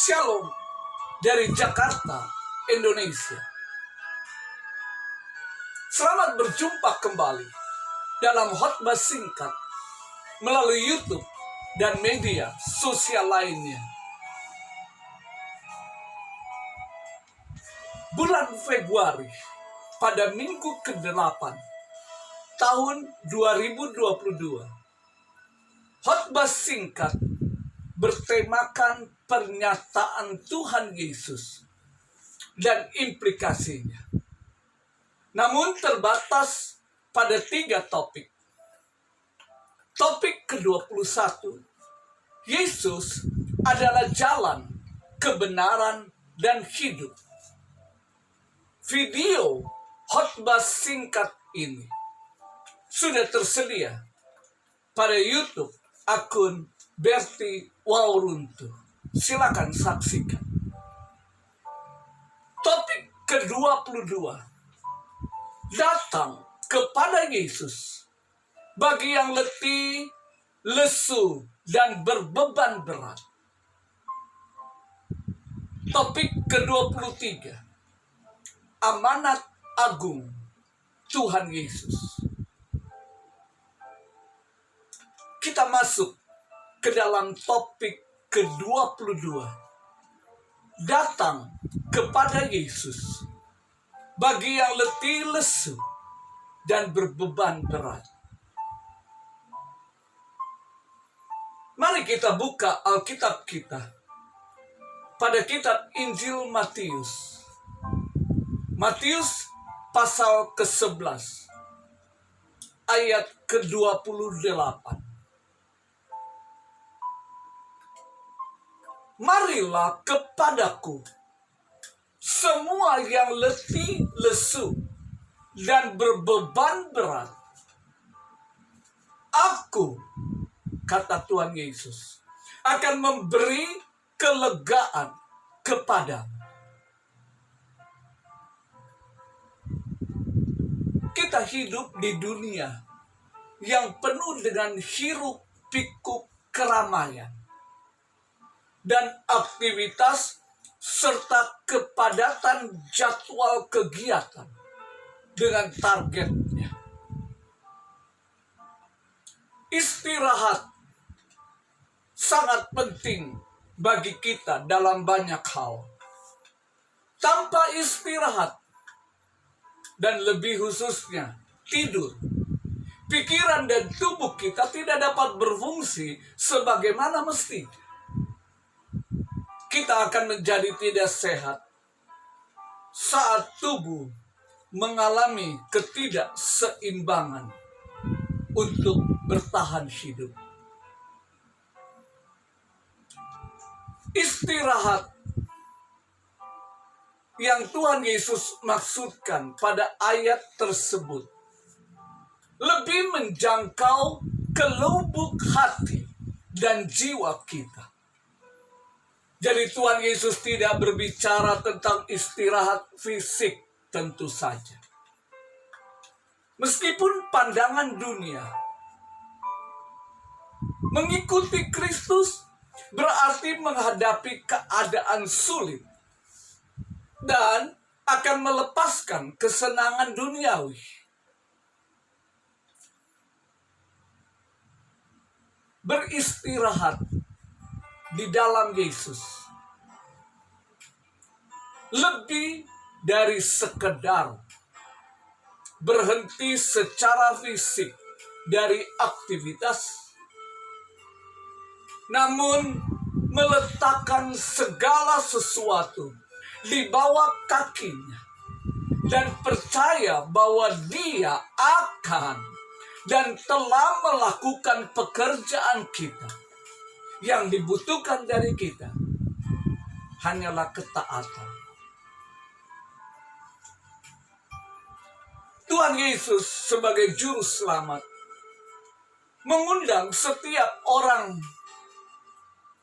Shalom dari Jakarta, Indonesia. Selamat berjumpa kembali dalam khotbah singkat melalui YouTube dan media sosial lainnya. Bulan Februari pada minggu ke-8 tahun 2022. Khotbah singkat bertemakan pernyataan Tuhan Yesus dan implikasinya. Namun terbatas pada 3 topik. Topik ke-21, Yesus adalah jalan, kebenaran, dan hidup. Video khotbah singkat ini sudah tersedia pada YouTube akun Berti Wauruntu. Silakan saksikan. Topik ke-22, datang kepada Yesus bagi yang letih, lesu, dan berbeban berat. Topik ke-23, amanat agung Tuhan Yesus. Kita masuk ke dalam topik ke-22, datang kepada Yesus bagi yang letih, lesu, dan berbeban berat. Mari kita buka Alkitab kita pada kitab Injil Matius. Matius pasal ke-11 ayat ke-28. Marilah kepadaku semua yang letih, lesu, dan berbeban berat. Aku, kata Tuhan Yesus, akan memberi kelegaan kepadamu. Kita hidup di dunia yang penuh dengan hiruk pikuk keramaian dan aktivitas serta kepadatan jadwal kegiatan dengan targetnya. Istirahat sangat penting bagi kita dalam banyak hal. Tanpa istirahat, dan lebih khususnya tidur, pikiran dan tubuh kita tidak dapat berfungsi sebagaimana mestinya. Kita akan menjadi tidak sehat saat tubuh mengalami ketidakseimbangan untuk bertahan hidup. Istirahat yang Tuhan Yesus maksudkan pada ayat tersebut lebih menjangkau ke lubuk hati dan jiwa kita. Jadi Tuhan Yesus tidak berbicara tentang istirahat fisik tentu saja. Meskipun pandangan dunia mengikuti Kristus berarti menghadapi keadaan sulit dan akan melepaskan kesenangan duniawi. Beristirahat di dalam Yesus lebih dari sekedar berhenti secara fisik dari aktivitas, namun meletakkan segala sesuatu di bawah kakinya dan percaya bahwa Dia akan dan telah melakukan pekerjaan kita. Yang dibutuhkan dari kita hanyalah ketaatan. Tuhan Yesus sebagai juru selamat mengundang setiap orang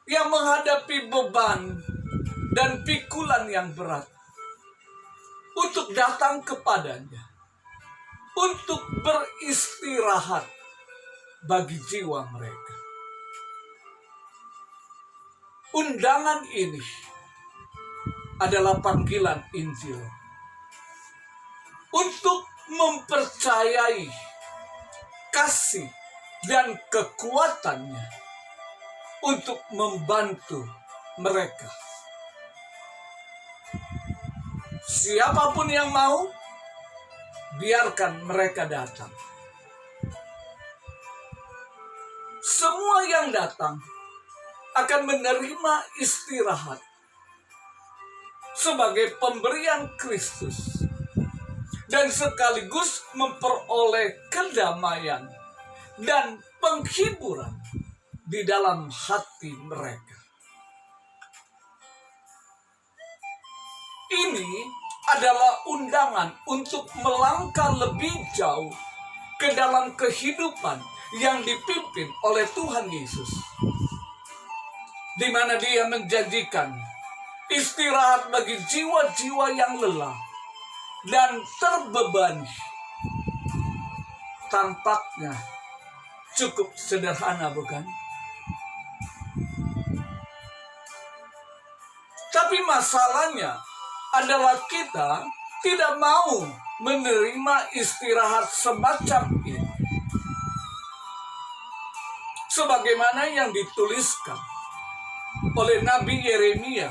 yang menghadapi beban dan pikulan yang berat untuk datang kepadanya, untuk beristirahat bagi jiwa mereka. Undangan ini adalah panggilan Injil. Untuk mempercayai kasih dan kekuatannya untuk membantu mereka. Siapapun yang mau, biarkan mereka datang. Semua yang datang akan menerima istirahat sebagai pemberian Kristus dan sekaligus memperoleh kedamaian dan penghiburan di dalam hati mereka. Ini adalah undangan untuk melangkah lebih jauh ke dalam kehidupan yang dipimpin oleh Tuhan Yesus, di mana Dia menjanjikan istirahat bagi jiwa-jiwa yang lelah dan terbebani. Tampaknya cukup sederhana, bukan? Tapi masalahnya adalah kita tidak mau menerima istirahat semacam ini. Sebagaimana yang dituliskan oleh Nabi Yeremia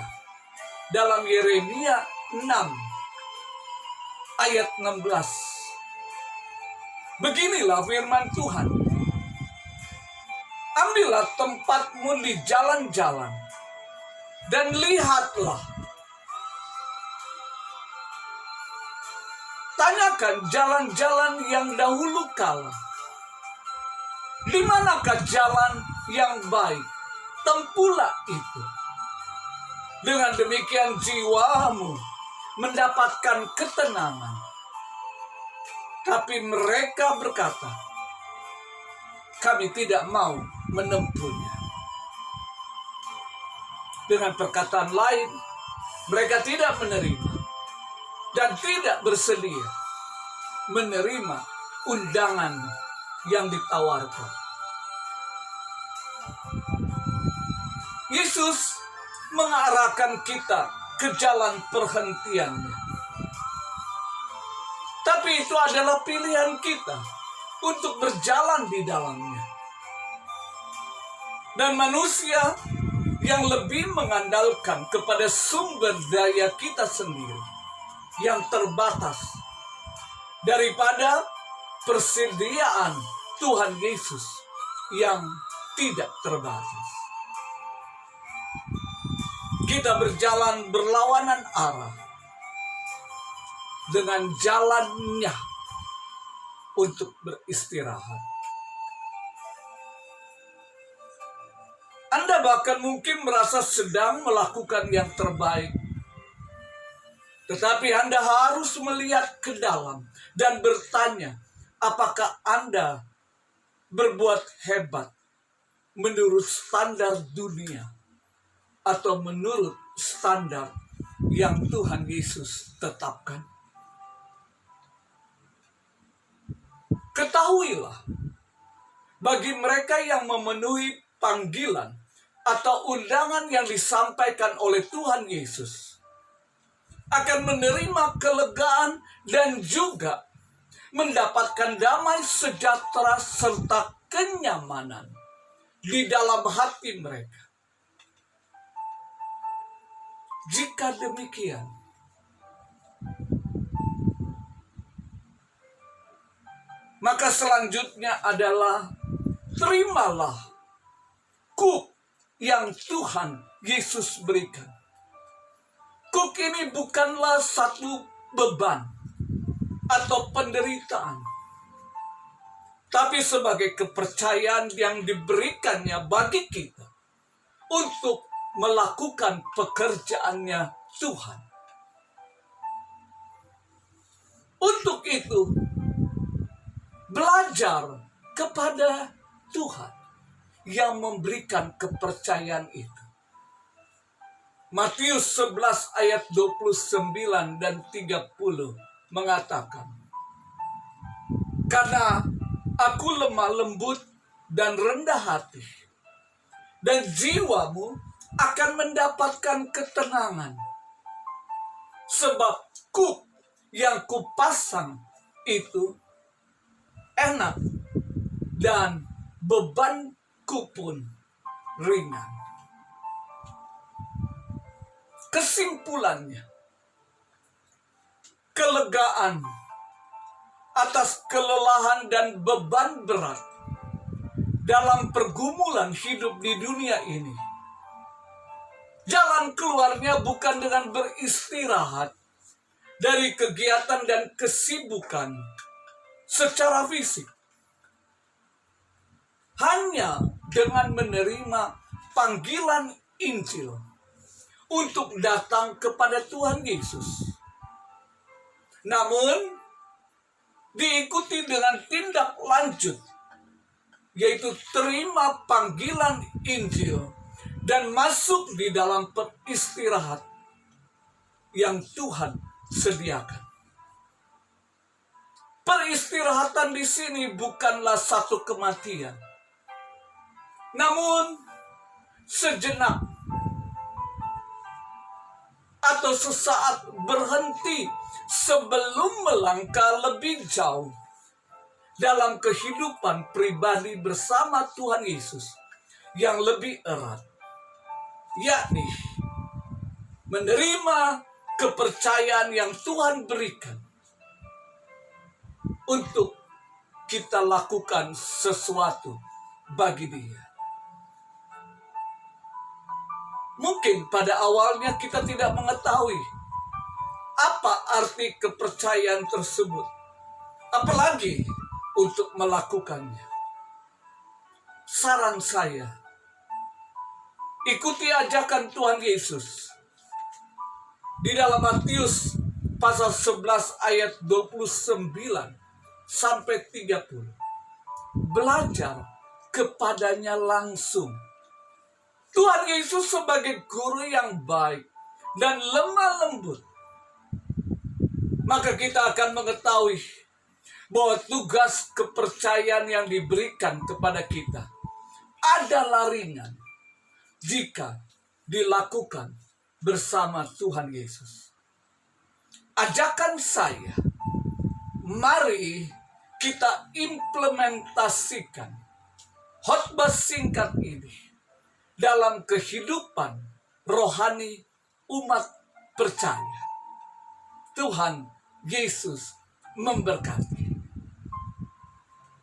dalam Yeremia 6 ayat 16. Beginilah firman Tuhan. Ambillah tempatmu di jalan-jalan dan lihatlah. Tanyakan jalan-jalan yang dahulu kala. Di manakah jalan yang baik? Tempuhlah itu. Dengan demikian jiwamu mendapatkan ketenangan. Tapi mereka berkata, kami tidak mau menempuhnya. Dengan perkataan lain, mereka tidak menerima dan tidak bersedia menerima undangan yang ditawarkan. Yesus mengarahkan kita ke jalan perhentiannya. Tapi itu adalah pilihan kita untuk berjalan di dalamnya. Dan manusia yang lebih mengandalkan kepada sumber daya kita sendiri yang terbatas daripada persediaan Tuhan Yesus yang tidak terbatas. Kita berjalan berlawanan arah dengan jalannya untuk beristirahat. Anda bahkan mungkin merasa sedang melakukan yang terbaik, tetapi Anda harus melihat ke dalam dan bertanya, apakah Anda berbuat hebat menurut standar dunia atau menurut standar yang Tuhan Yesus tetapkan? Ketahuilah, bagi mereka yang memenuhi panggilan atau undangan yang disampaikan oleh Tuhan Yesus, akan menerima kelegaan dan juga mendapatkan damai sejahtera serta kenyamanan di dalam hati mereka. Jika demikian, maka selanjutnya adalah terimalah kuk yang Tuhan Yesus berikan. Kuk ini bukanlah satu beban atau penderitaan, tapi sebagai kepercayaan yang diberikannya bagi kita untuk melakukan pekerjaannya Tuhan. Untuk itu, belajar kepada Tuhan yang memberikan kepercayaan itu. Matius 11 ayat 29 dan 30 mengatakan, karena aku lemah lembut dan rendah hati, dan jiwamu akan mendapatkan ketenangan. Sebab kuk yang kupasang itu enak dan bebanku pun ringan. Kesimpulannya, kelegaan atas kelelahan dan beban berat dalam pergumulan hidup di dunia ini. Jalan keluarnya bukan dengan beristirahat dari kegiatan dan kesibukan secara fisik. Hanya dengan menerima panggilan Injil untuk datang kepada Tuhan Yesus. Namun, diikuti dengan tindak lanjut, yaitu terima panggilan Injil dan masuk di dalam peristirahat yang Tuhan sediakan. Peristirahatan di sini bukanlah satu kematian, namun sejenak atau sesaat berhenti sebelum melangkah lebih jauh dalam kehidupan pribadi bersama Tuhan Yesus yang lebih erat, yakni menerima kepercayaan yang Tuhan berikan untuk kita lakukan sesuatu bagi Dia. Mungkin pada awalnya kita tidak mengetahui apa arti kepercayaan tersebut, apalagi untuk melakukannya. Saran saya, ikuti ajakan Tuhan Yesus di dalam Matius pasal 11 ayat 29 sampai 30. Belajar kepadanya langsung. Tuhan Yesus sebagai guru yang baik dan lemah lembut, maka kita akan mengetahui bahwa tugas kepercayaan yang diberikan kepada kita adalah ringan jika dilakukan bersama Tuhan Yesus. Ajakan saya, mari kita implementasikan khotbah singkat ini dalam kehidupan rohani umat percaya. Tuhan Yesus memberkati.